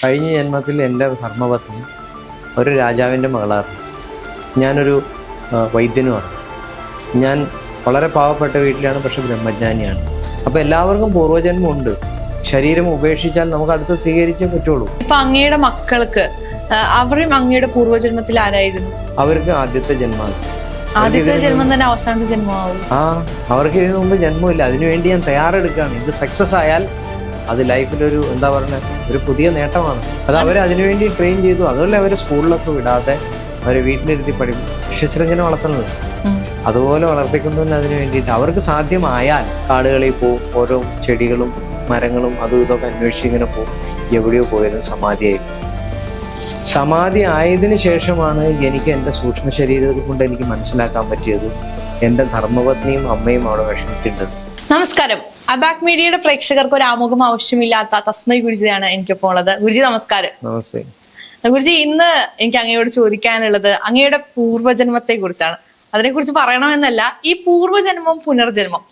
കഴിഞ്ഞ ജന്മത്തിൽ എൻ്റെ ധർമ്മപത്നി ഒരു രാജാവിൻ്റെ മകളായിരുന്നു. ഞാനൊരു വൈദ്യനുമാണ്. ഞാൻ വളരെ പാവപ്പെട്ട വീട്ടിലാണ്, പക്ഷെ ബ്രഹ്മജ്ഞാനിയാണ്. അപ്പോൾ എല്ലാവർക്കും പൂർവ്വജന്മമുണ്ട്. ശരീരം ഉപേക്ഷിച്ചാൽ നമുക്ക് അടുത്ത് സ്വീകരിച്ചേ പറ്റുള്ളൂ. ഇപ്പൊ അങ്ങയുടെ മക്കൾക്ക് അവരും അങ്ങയുടെ പൂർവ്വജന്മത്തിൽ ആരായിരുന്നു? അവർക്ക് ആദ്യത്തെ ജന്മമാണ്. ആദ്യത്തെ ജന്മം തന്നെ അവസാനത്തെ ജന്മമാവും. അവർക്ക് ഇതിനു മുമ്പ് ജന്മമില്ല. അതിനുവേണ്ടി ഞാൻ തയ്യാറെടുക്കുകയാണ്. ഇത് സക്സസ് ആയാൽ അത് ലൈഫിലൊരു ഒരു പുതിയ നേട്ടമാണ്. അത് അവർ അതിനുവേണ്ടി ട്രെയിൻ ചെയ്തു. അതുപോലെ അവർ സ്കൂളിലൊക്കെ വിടാതെ അവരെ വീട്ടിലിരുത്തി ശിശുശൃംഖല വളർത്തുന്നത് അതുപോലെ വളർത്തിക്കുന്നതിന് അതിന് വേണ്ടിയിട്ട് അവർക്ക് സാധ്യമായാൽ കാടുകളിൽ പോവും. ഓരോ ചെടികളും മരങ്ങളും അതും ഇതൊക്കെ അന്വേഷിച്ച് ഇങ്ങനെ പോകും. എവിടെയോ പോയാലും സമാധി ആയതിനു ശേഷമാണ് എനിക്ക് എൻ്റെ സൂക്ഷ്മ ശരീരത്തിൽ കൊണ്ട് എനിക്ക് മനസ്സിലാക്കാൻ പറ്റിയത് എൻ്റെ ധർമ്മപത്നിയും അമ്മയും അവിടെ വിഷമിക്കേണ്ടത്. നമസ്കാരം. അബാക് മീഡിയയുടെ പ്രേക്ഷകർക്ക് ഒരു ആമുഖം ആവശ്യമില്ലാത്ത തസ്മൈ ഗുരുജിയാണ് എനിക്കൊപ്പം ഉള്ളത്. ഗുരുജി നമസ്കാരം. നമസ്തേ ഗുരുജി. ഇന്ന് എനിക്ക് അങ്ങയോട് ചോദിക്കാനുള്ളത് അങ്ങയുടെ പൂർവ്വജന്മത്തെ കുറിച്ചാണ്. അതിനെക്കുറിച്ച് പറയണമെന്നല്ല, ഈ പൂർവ്വജന്മം പുനർജന്മം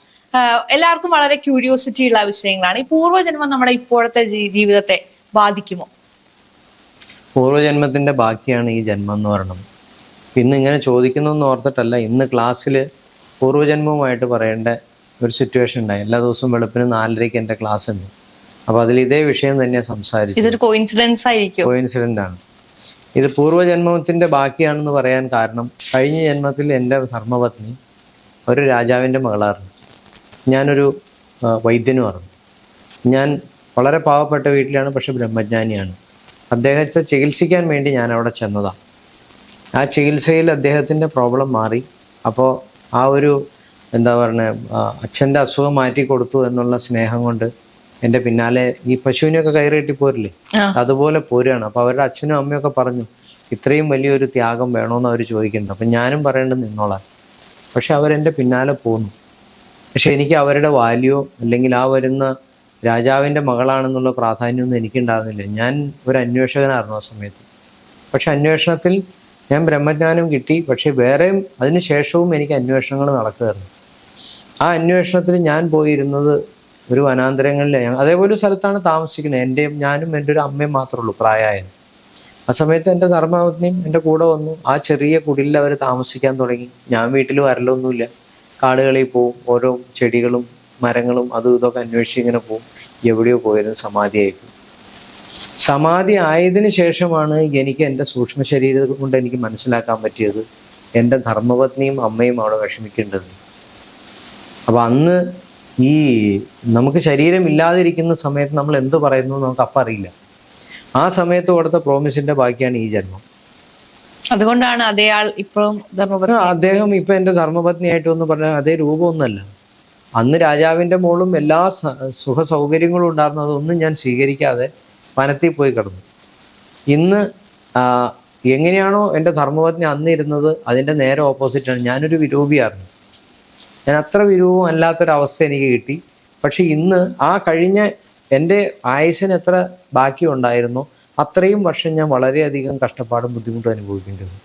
എല്ലാവർക്കും വളരെ ക്യൂരിയോസിറ്റി ഉള്ള വിഷയങ്ങളാണ്. ഈ പൂർവ്വജന്മം നമ്മുടെ ഇപ്പോഴത്തെ ജീവിതത്തെ ബാധിക്കുമോ? പൂർവ്വജന്മത്തിന്റെ ബാക്കിയാണ് ഈ ജന്മം എന്ന് പറയുന്നത്. ഇന്ന് ഇങ്ങനെ ചോദിക്കുന്നതെന്ന് ഓർത്തിട്ടല്ല. ഇന്ന് ക്ലാസ്സിൽ പൂർവ്വജന്മവുമായിട്ട് പറയേണ്ട ഒരു സിറ്റുവേഷൻ ഉണ്ടായി. എല്ലാ ദിവസവും വെളുപ്പിന് 4:30 എൻ്റെ ക്ലാസ് ഉണ്ട്. അപ്പോൾ അതിൽ ഇതേ വിഷയം തന്നെ സംസാരിച്ചു. ഇതൊരു കോയിൻസിഡൻസ് ആയിരിക്കും? കോയിൻസിഡന്റ് ആണ്. ഇത് പൂർവ്വജന്മത്തിന്റെ ബാക്കിയാണെന്ന് പറയാൻ കാരണം, കഴിഞ്ഞ ജന്മത്തിൽ എൻ്റെ ധർമ്മപത്നി ഒരു രാജാവിൻ്റെ മകളായിരുന്നു. ഞാനൊരു വൈദ്യനുമായിരുന്നു. ഞാൻ വളരെ പാവപ്പെട്ട വീട്ടിലാണ്, പക്ഷെ ബ്രഹ്മജ്ഞാനിയാണ്. അദ്ദേഹത്തെ ചികിത്സിക്കാൻ വേണ്ടി ഞാൻ അവിടെ ചെന്നതാണ്. ആ ചികിത്സയിൽ അദ്ദേഹത്തിൻ്റെ പ്രോബ്ലം മാറി. അപ്പോൾ ആ ഒരു അച്ഛൻ്റെ അസുഖം മാറ്റി കൊടുത്തു എന്നുള്ള സ്നേഹം കൊണ്ട് എൻ്റെ പിന്നാലെ ഈ പശുവിനെയൊക്കെ കയറിയിട്ട് പോരില്ലേ, അതുപോലെ പോരുകയാണ്. അപ്പോൾ അവരുടെ അച്ഛനും അമ്മയൊക്കെ പറഞ്ഞു, ഇത്രയും വലിയൊരു ത്യാഗം വേണമെന്ന് അവർ ചോദിക്കുന്നുണ്ട്. അപ്പം ഞാനും പറയേണ്ടത് നിന്നോളാം. പക്ഷെ അവരെൻ്റെ പിന്നാലെ പോന്നു. പക്ഷെ എനിക്ക് അവരുടെ വാല്യോ അല്ലെങ്കിൽ ആ വരുന്ന രാജാവിൻ്റെ മകളാണെന്നുള്ള പ്രാധാന്യമൊന്നും എനിക്കുണ്ടാകുന്നില്ല. ഞാൻ ഒരു അന്വേഷകനായിരുന്നു ആ സമയത്ത്. പക്ഷെ അന്വേഷണത്തിൽ ഞാൻ ബ്രഹ്മജ്ഞാനം കിട്ടി. പക്ഷെ വേറെയും അതിന് ശേഷവും എനിക്ക് അന്വേഷണങ്ങൾ നടക്കുമായിരുന്നു. ആ അന്വേഷണത്തിൽ ഞാൻ പോയിരുന്നത് ഒരു വനാന്തരങ്ങളിൽ, അതേപോലെ ഒരു സ്ഥലത്താണ് താമസിക്കുന്നത്. ഞാനും എൻ്റെ ഒരു അമ്മയും മാത്രമേ ഉള്ളൂ പ്രായമായത്. ആ സമയത്ത് എൻ്റെ ധർമ്മപത്നിയും എൻ്റെ കൂടെ വന്നു. ആ ചെറിയ കുടിലിൽ അവർ താമസിക്കാൻ തുടങ്ങി. ഞാൻ വീട്ടിൽ വരലൊന്നുമില്ല. കാടുകളിൽ പോവും. ഓരോ ചെടികളും മരങ്ങളും അതും ഇതൊക്കെ അന്വേഷിച്ച് ഇങ്ങനെ പോവും. എവിടെയോ പോയാലും സമാധി ആയതിനു ശേഷമാണ് എനിക്ക് എൻ്റെ സൂക്ഷ്മ ശരീരം കൊണ്ട് എനിക്ക് മനസ്സിലാക്കാൻ പറ്റിയത് എൻ്റെ ധർമ്മപത്നിയും അമ്മയും അവിടെ വിഷമിക്കേണ്ടത്. അപ്പം അന്ന് ഈ നമുക്ക് ശരീരം ഇല്ലാതിരിക്കുന്ന സമയത്ത് നമ്മൾ എന്ത് പറയുന്നു നമുക്ക് അപ്പം അറിയില്ല. ആ സമയത്ത് കൊടുത്ത പ്രോമിസിന്റെ ബാക്കിയാണ് ഈ ജന്മം. അതുകൊണ്ടാണ് അദ്ദേഹം ഇപ്പൊ എൻ്റെ ധർമ്മപത്നിയായിട്ട് ഒന്ന് പറഞ്ഞ അതേ രൂപമൊന്നുമല്ല. അന്ന് രാജാവിൻ്റെ മോളും എല്ലാ സുഖ സൗകര്യങ്ങളും ഉണ്ടായിരുന്നു. അതൊന്നും ഞാൻ സ്വീകരിക്കാതെ വനത്തിൽ പോയി കിടന്നു. ഇന്ന് എങ്ങനെയാണോ എൻ്റെ ധർമ്മപത്നി അന്ന് ഇരുന്നത് അതിൻ്റെ നേരെ ഓപ്പോസിറ്റാണ്. ഞാനൊരു വിരൂപിയായിരുന്നു. ഞാൻ അത്ര വിരൂപം അല്ലാത്തൊരവസ്ഥ എനിക്ക് കിട്ടി. പക്ഷെ ഇന്ന് ആ കഴിഞ്ഞ എൻ്റെ ആയുസ്സിന് എത്ര ബാക്കി ഉണ്ടായിരുന്നോ അത്രയും വർഷം ഞാൻ വളരെയധികം കഷ്ടപ്പാടും ബുദ്ധിമുട്ടും അനുഭവിക്കേണ്ടി വന്നു.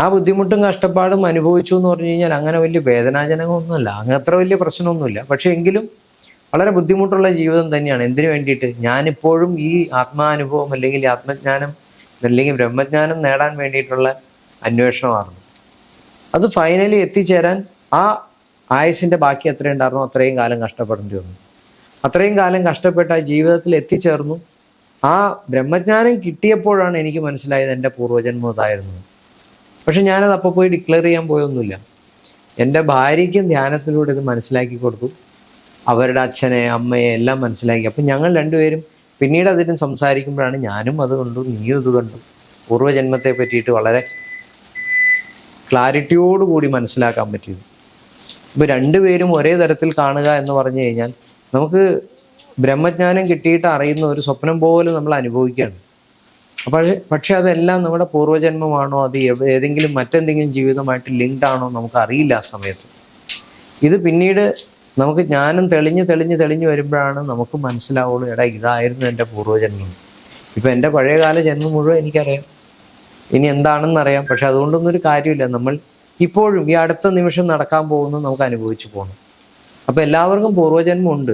ആ ബുദ്ധിമുട്ടും കഷ്ടപ്പാടും അനുഭവിച്ചു എന്ന് പറഞ്ഞു കഴിഞ്ഞാൽ അങ്ങനെ വലിയ വേദനാജനകമൊന്നുമല്ല, അങ്ങനെ അത്ര വലിയ പ്രശ്നമൊന്നുമില്ല. പക്ഷെ എങ്കിലും വളരെ ബുദ്ധിമുട്ടുള്ള ജീവിതം തന്നെയാണ്. എന്തിനു വേണ്ടിയിട്ട്? ഞാനിപ്പോഴും ഈ ആത്മാനുഭവം അല്ലെങ്കിൽ ആത്മജ്ഞാനം അല്ലെങ്കിൽ ബ്രഹ്മജ്ഞാനം നേടാൻ വേണ്ടിയിട്ടുള്ള അന്വേഷണമായിരുന്നു. അത് ഫൈനലി എത്തിച്ചേരാൻ ആ ആയുസിൻ്റെ ബാക്കി എത്ര ഉണ്ടായിരുന്നോ അത്രയും കാലം കഷ്ടപ്പെടേണ്ടി വന്നു. അത്രയും കാലം കഷ്ടപ്പെട്ട ആ ജീവിതത്തിൽ എത്തിച്ചേർന്നു. ആ ബ്രഹ്മജ്ഞാനം കിട്ടിയപ്പോഴാണ് എനിക്ക് മനസ്സിലായത് എൻ്റെ പൂർവ്വജന്മം ഇതായിരുന്നു. പക്ഷെ ഞാനത് അപ്പോൾ പോയി ഡിക്ലെയർ ചെയ്യാൻ പോയൊന്നുമില്ല. എൻ്റെ ഭാര്യയ്ക്കും ധ്യാനത്തിലൂടെ ഇത് മനസ്സിലാക്കി കൊടുത്തു. അവരുടെ അച്ഛനെ അമ്മയെ എല്ലാം മനസ്സിലാക്കി. അപ്പം ഞങ്ങൾ രണ്ടുപേരും പിന്നീട് അതിന് സംസാരിക്കുമ്പോഴാണ് ഞാനും അത് കണ്ടു, നീയും ഇത് കണ്ടു. പൂർവ്വജന്മത്തെ പറ്റിയിട്ട് വളരെ ക്ലാരിറ്റിയോടുകൂടി മനസ്സിലാക്കാൻ പറ്റിയത്. ഇപ്പോൾ രണ്ടുപേരും ഒരേ തരത്തിൽ കാണുക എന്ന് പറഞ്ഞു കഴിഞ്ഞാൽ നമുക്ക് ബ്രഹ്മജ്ഞാനം കിട്ടിയിട്ട് അറിയുന്ന ഒരു സ്വപ്നം പോലെ നമ്മൾ അനുഭവിക്കുകയാണ്. പക്ഷെ അതെല്ലാം നമ്മുടെ പൂർവ്വജന്മമാണോ, അത് ഏതെങ്കിലും മറ്റെന്തെങ്കിലും ജീവിതമായിട്ട് ലിങ്ക്ഡ് ആണോ നമുക്ക് അറിയില്ല ആ സമയത്ത്. ഇത് പിന്നീട് നമുക്ക് ജ്ഞാനം തെളിഞ്ഞ് വരുമ്പോഴാണ് നമുക്ക് മനസ്സിലാവുള്ളൂ, എടാ ഇതായിരുന്നു എൻ്റെ പൂർവ്വജന്മം. ഇപ്പം എൻ്റെ പഴയകാല ജന്മം മുഴുവൻ എനിക്കറിയാം, ഇനി എന്താണെന്നറിയാം. പക്ഷെ അതുകൊണ്ടൊന്നും ഒരു കാര്യമില്ല. നമ്മൾ ഇപ്പോഴും ഈ അടുത്ത നിമിഷം നടക്കാൻ പോകുന്നത് നമുക്ക് അനുഭവിച്ചു പോകണം. അപ്പം എല്ലാവർക്കും പൂർവ്വജന്മം ഉണ്ട്.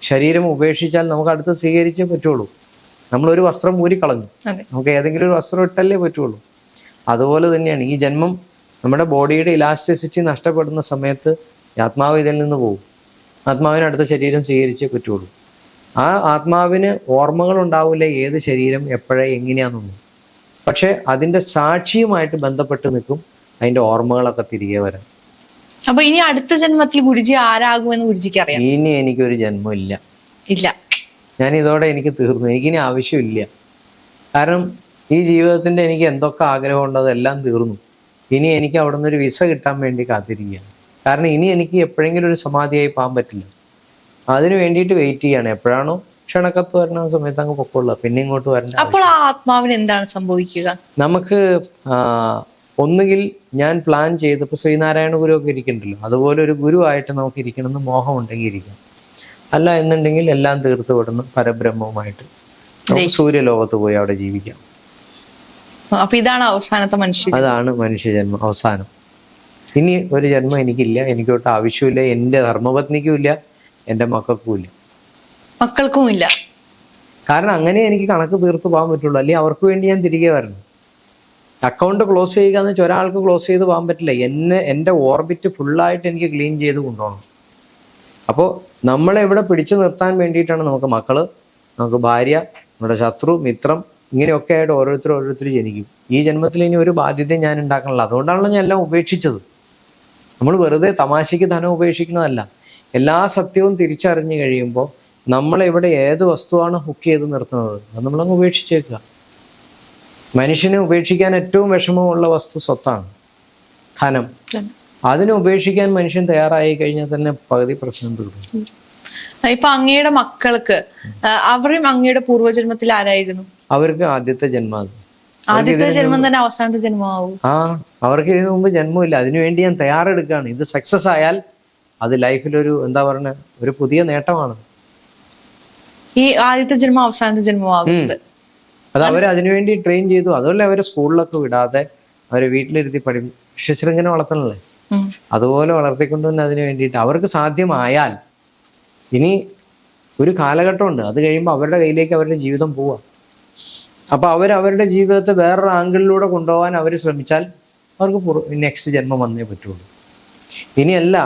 ശരീരം ഉപേക്ഷിച്ചാൽ നമുക്ക് അടുത്ത് സ്വീകരിച്ചേ പറ്റുള്ളൂ. നമ്മളൊരു വസ്ത്രം ഊരിക്കളഞ്ഞു, അതെ. നമുക്ക് ഏതെങ്കിലും ഒരു വസ്ത്രം ഇട്ടല്ലേ പറ്റുള്ളൂ. അതുപോലെ തന്നെയാണ് ഈ ജന്മം. നമ്മുടെ ബോഡിയുടെ ഇലാസ്റ്റിസിറ്റി നഷ്ടപ്പെടുന്ന സമയത്ത് ആത്മാവ് ഇതിൽ നിന്ന് പോകും. ആത്മാവിന് അടുത്ത ശരീരം സ്വീകരിച്ചേ പറ്റുള്ളൂ. ആ ആത്മാവിന് ഓർമ്മകൾ ഉണ്ടാവില്ല ഏത് ശരീരം എപ്പോഴേ എങ്ങനെയാണെന്നൊന്നും. പക്ഷെ അതിൻ്റെ സാക്ഷിയുമായിട്ട് ബന്ധപ്പെട്ട് നിൽക്കും അതിൻ്റെ ഓർമ്മകളൊക്കെ തിരികെ വരാൻ. അപ്പൊ ഇനി അടുത്ത ജന്മത്തിൽ ഗുരുജി ആരാകുമെന്ന് ഗുരുജിക്ക് അറിയാം? ഇനി എനിക്കൊരു ജന്മം ഇല്ല. ഞാൻ ഇതോടെ എനിക്ക് തീർന്നു. എനിക്കിനി ആവശ്യമില്ല. കാരണം ഈ ജീവിതത്തിൻ്റെ എനിക്ക് എന്തൊക്കെ ആഗ്രഹമുണ്ടോ അതെല്ലാം തീർന്നു. ഇനി എനിക്ക് അവിടെ നിന്നൊരു വിസ കിട്ടാൻ വേണ്ടി കാത്തിരിക്കുകയാണ്. കാരണം ഇനി എനിക്ക് എപ്പോഴെങ്കിലും ഒരു സമാധിയായി പോകാൻ പറ്റില്ല. അതിന് വേണ്ടിയിട്ട് വെയിറ്റ് ചെയ്യാണ്. എപ്പോഴാണോ ക്ഷണക്കത്ത് വരുന്ന സമയത്ത് അങ്ങ് പൊക്കമുള്ള, പിന്നെ ഇങ്ങോട്ട് വരണ്ട. അപ്പോൾ ആ ആത്മാവിന് എന്താണ് സംഭവിക്കുക? നമുക്ക് ഒന്നുകിൽ ഞാൻ പ്ലാൻ ചെയ്തപ്പോൾ ശ്രീനാരായണ ഗുരു ഒക്കെ ഇരിക്കണ്ടല്ലോ, അതുപോലെ ഒരു ഗുരുവായിട്ട് നമുക്ക് ഇരിക്കണമെന്ന് മോഹം ഉണ്ടെങ്കിൽ ഇരിക്കാം. അല്ല എന്നുണ്ടെങ്കിൽ എല്ലാം തീർത്ത് വിടുന്ന പരബ്രഹ്മവുമായിട്ട് നമുക്ക് സൂര്യലോകത്ത് പോയി അവിടെ ജീവിക്കാം. അപ്പൊ ഇതാണ് അവസാനത്തെ മനുഷ്യ, അതാണ് മനുഷ്യജന്മം അവസാനം. ഇനി ഒരു ജന്മം എനിക്കില്ല, എനിക്കൊട്ട് ആവശ്യമില്ല. എൻ്റെ ധർമ്മപത്നിക്കും ഇല്ല, എൻ്റെ മക്കൾക്കും ഇല്ല, മക്കൾക്കും ഇല്ല. കാരണം അങ്ങനെ എനിക്ക് കണക്ക് തീർത്ത് പോകാൻ പറ്റുള്ളൂ. അല്ലെങ്കിൽ അവർക്ക് വേണ്ടി ഞാൻ തിരികെ വരണം. അക്കൗണ്ട് ക്ലോസ് ചെയ്യുക എന്ന് വെച്ചാൽ ഒരാൾക്ക് ക്ലോസ് ചെയ്ത് പോകാൻ പറ്റില്ല. എൻ്റെ ഓർബിറ്റ് ഫുള്ളായിട്ട് എനിക്ക് ക്ലീൻ ചെയ്ത് കൊണ്ടുപോകണം. അപ്പോൾ നമ്മളെ ഇവിടെ പിടിച്ചു നിർത്താൻ വേണ്ടിയിട്ടാണ് നമുക്ക് മക്കള്, നമുക്ക് ഭാര്യ, നമ്മുടെ ശത്രു, മിത്രം, ഇങ്ങനെയൊക്കെ ആയിട്ട് ഓരോരുത്തർ ജനിക്കും. ഈ ജന്മത്തിൽ ഇനി ഒരു ബാധ്യതയും ഞാൻ ഉണ്ടാക്കണില്ല. അതുകൊണ്ടാണല്ലോ ഞാൻ എല്ലാം ഉപേക്ഷിച്ചത്. നമ്മൾ വെറുതെ തമാശയ്ക്ക് ധനം ഉപേക്ഷിക്കുന്നതല്ല. എല്ലാ സത്യവും തിരിച്ചറിഞ്ഞു കഴിയുമ്പോൾ നമ്മളിവിടെ ഏത് വസ്തുവാണ് ഹുക്ക് ചെയ്ത് നിർത്തുന്നത് അത് നമ്മളങ്ങ് ഉപേക്ഷിച്ചേക്കുക. മനുഷ്യനെ ഉപേക്ഷിക്കാൻ ഏറ്റവും വിഷമമുള്ള വസ്തു സ്വത്താണ്, ധനം. അതിനെ ഉപേക്ഷിക്കാൻ മനുഷ്യൻ തയ്യാറായി കഴിഞ്ഞാൽ തന്നെ പകുതി പ്രശ്നം തീർന്നു. ഇപ്പൊ അങ്ങയുടെ മക്കൾക്ക് അവരും അങ്ങയുടെ പൂർവ്വജന്മത്തിൽ ആരായിരുന്നു? അവർക്ക് ആദ്യത്തെ ജന്മം. ആദ്യത്തെ ജന്മം തന്നെ അവസാനത്തെ ജന്മമാവും. അവർക്ക് ഇതിനു മുമ്പ് ജന്മമില്ല. അതിനുവേണ്ടി ഞാൻ തയ്യാറെടുക്കുകയാണ്. ഇത് സക്സസ് ആയാൽ അത് ലൈഫിലൊരു എന്താ പറയുക, ഒരു പുതിയ നേട്ടമാണ്. ഈ ആദ്യത്തെ ജന്മം അവസാനത്തെ ജന്മമാകുന്നത് അത് അവർ അതിനുവേണ്ടി ട്രെയിൻ ചെയ്തു. അതുപോലെ അവരെ സ്കൂളിലൊക്കെ വിടാതെ അവരെ വീട്ടിലിരുത്തി ശിശുശൃംഖല വളർത്തണല്ലേ, അതുപോലെ വളർത്തിക്കൊണ്ട് തന്നെ അതിന് വേണ്ടിയിട്ട് അവർക്ക് സാധ്യമായാൽ ഇനി ഒരു കാലഘട്ടമുണ്ട്. അത് കഴിയുമ്പോൾ അവരുടെ കയ്യിലേക്ക് അവരുടെ ജീവിതം പോവുക. അപ്പൊ അവരുടെ ജീവിതത്തെ വേറൊരു ആംഗിളിലൂടെ കൊണ്ടുപോകാൻ അവർ ശ്രമിച്ചാൽ അവർക്ക് നെക്സ്റ്റ് ജന്മം വന്നേ പറ്റുള്ളൂ. ഇനിയല്ല,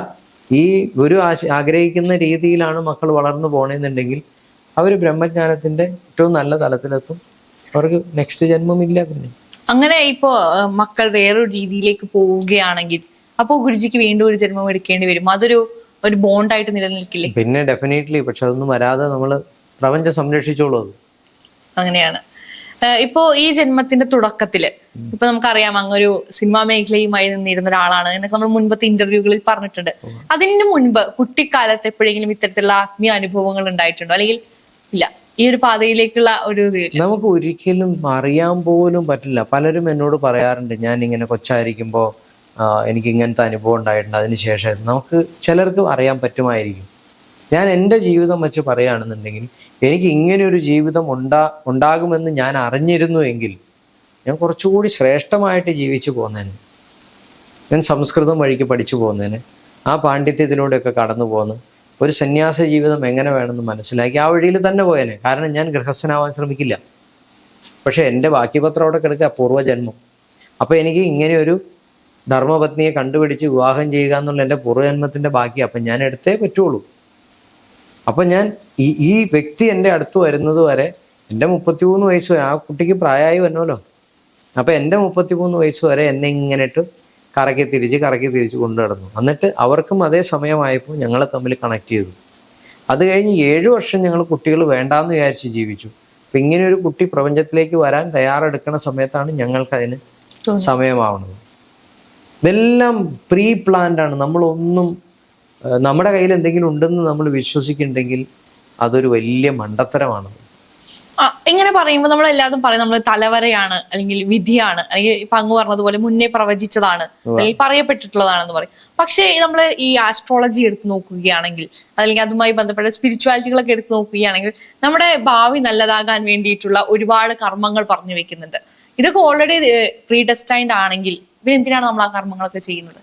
ഈ ഗുരു ആഗ്രഹിക്കുന്ന രീതിയിലാണ് മക്കൾ വളർന്നു പോകണമെന്നുണ്ടെങ്കിൽ അവർ ബ്രഹ്മജ്ഞാനത്തിന്റെ ഏറ്റവും നല്ല തലത്തിലെത്തും. അവർക്ക് നെക്സ്റ്റ് ജന്മമില്ല. പിന്നെ അങ്ങനെ ഇപ്പോ മക്കൾ വേറൊരു രീതിയിലേക്ക് പോവുകയാണെങ്കിൽ അപ്പോൾ ഗുരുജിക്ക് വീണ്ടും ഒരു ജന്മം എടുക്കേണ്ടി വരും. അതൊരു ബോണ്ടായിട്ട് നിലനിൽക്കില്ലേ? പിന്നെ ഡെഫിനറ്റ്ലി. പക്ഷെ അതൊന്നും വരാതെ നമ്മൾ പ്രപഞ്ചം സംരക്ഷിച്ചോളൂ. അത് അങ്ങനെയാണ്. ഇപ്പോ ഈ ജന്മത്തിന്റെ തുടക്കത്തില് ഇപ്പൊ നമുക്കറിയാം അങ്ങൊരു സിനിമാ മേഖലയുമായി നിന്നിരുന്ന ഒരാളാണ് എന്നൊക്കെ നമ്മൾ മുൻപത്തെ ഇന്റർവ്യൂകളിൽ പറഞ്ഞിട്ടുണ്ട്. അതിന് മുൻപ് കുട്ടിക്കാലത്ത് എപ്പോഴെങ്കിലും ഇത്തരത്തിലുള്ള ആത്മീയ അനുഭവങ്ങൾ ഉണ്ടായിട്ടുണ്ടോ? അല്ലെങ്കിൽ ഇല്ല, ഈ ഒരു പാതയിലേക്കുള്ള ഒരു ഇത് നമുക്ക് ഒരിക്കലും അറിയാൻ പോലും പറ്റില്ല. പലരും എന്നോട് പറയാറുണ്ട്, ഞാൻ ഇങ്ങനെ കൊച്ചായിരിക്കുമ്പോൾ എനിക്ക് ഇങ്ങനത്തെ അനുഭവം ഉണ്ടായിട്ടുണ്ട്, അതിനുശേഷം നമുക്ക് ചിലർക്ക് അറിയാൻ പറ്റുമായിരിക്കും. ഞാൻ എൻ്റെ ജീവിതം വെച്ച് പറയുകയാണെന്നുണ്ടെങ്കിൽ എനിക്ക് ഇങ്ങനെയൊരു ജീവിതം ഉണ്ടാകുമെന്ന് ഞാൻ അറിഞ്ഞിരുന്നു എങ്കിൽ ഞാൻ കുറച്ചുകൂടി ശ്രേഷ്ഠമായിട്ട് ജീവിച്ചു പോന്നേനെ. ഞാൻ സംസ്കൃതം വഴിക്ക് പഠിച്ചു പോന്നേനെ. ആ പാണ്ഡിത്യത്തിലൂടെയൊക്കെ കടന്നു പോന്ന് ഒരു സന്യാസ ജീവിതം എങ്ങനെ വേണമെന്ന് മനസ്സിലാക്കി ആ വഴിയിൽ തന്നെ പോയേനെ. കാരണം ഞാൻ ഗൃഹസ്ഥനാവാൻ ശ്രമിക്കില്ല. പക്ഷെ എൻ്റെ ബാക്കി പത്രം അവിടെ കിടക്കുക, പൂർവ്വജന്മം. അപ്പോൾ എനിക്ക് ഇങ്ങനെയൊരു ധർമ്മപത്നിയെ കണ്ടുപിടിച്ച് വിവാഹം ചെയ്യുക എന്നുള്ള എൻ്റെ പൂർവ്വജന്മത്തിൻ്റെ ബാക്കി. അപ്പം ഞാൻ എടുത്തേ പറ്റുള്ളൂ. അപ്പം ഞാൻ ഈ വ്യക്തി എൻ്റെ അടുത്ത് വരുന്നത് വരെ എൻ്റെ 33 വയസ്സ് വരെ, ആ കുട്ടിക്ക് പ്രായമായി വന്നല്ലോ. അപ്പം എൻ്റെ 33 വയസ്സ് വരെ എന്നെ ഇങ്ങനെ ഇട്ട് കറക്കി തിരിച്ച് കൊണ്ടു നടന്നു. എന്നിട്ട് അവർക്കും അതേ സമയമായപ്പോൾ ഞങ്ങളെ തമ്മിൽ കണക്ട് ചെയ്തു. അത് കഴിഞ്ഞ് 7 വർഷം ഞങ്ങൾ കുട്ടികൾ വേണ്ടാന്ന് വിചാരിച്ച് ജീവിച്ചു. അപ്പം ഇങ്ങനെ ഒരു കുട്ടി പ്രപഞ്ചത്തിലേക്ക് വരാൻ തയ്യാറെടുക്കുന്ന സമയത്താണ് ഞങ്ങൾക്കതിന് സമയമാവുന്നത്. ഇതെല്ലാം പ്രീ പ്ലാൻഡ് ആണ്. നമ്മളൊന്നും നമ്മുടെ കയ്യിൽ എന്തെങ്കിലും ഉണ്ടെന്ന് നമ്മൾ വിശ്വസിക്കുന്നുണ്ടെങ്കിൽ അതൊരു വലിയ മണ്ടത്തരമാണ്. ഇങ്ങനെ പറയുമ്പോൾ നമ്മൾ എല്ലാതും പറയും നമ്മൾ തലവരയാണ്, അല്ലെങ്കിൽ വിധിയാണ്, അല്ലെങ്കിൽ ഇപ്പൊ അങ്ങ് പറഞ്ഞതുപോലെ മുന്നേ പ്രവചിച്ചതാണ്, അല്ലെങ്കിൽ പറയപ്പെട്ടിട്ടുള്ളതാണെന്ന് പറയും. പക്ഷേ നമ്മൾ ഈ ആസ്ട്രോളജി എടുത്ത് നോക്കുകയാണെങ്കിൽ, അല്ലെങ്കിൽ അതുമായി ബന്ധപ്പെട്ട സ്പിരിച്വാലിറ്റികളൊക്കെ എടുത്ത് നോക്കുകയാണെങ്കിൽ നമ്മുടെ ഭാവി നല്ലതാകാൻ വേണ്ടിയിട്ടുള്ള ഒരുപാട് കർമ്മങ്ങൾ പറഞ്ഞു വെക്കുന്നുണ്ട്. ഇതൊക്കെ ഓൾറെഡി പ്രീഡെസ്റ്റൈൻഡ് ആണെങ്കിൽ പിന്നെ എന്തിനാണ് നമ്മൾ ആ കർമ്മങ്ങളൊക്കെ ചെയ്യുന്നത്?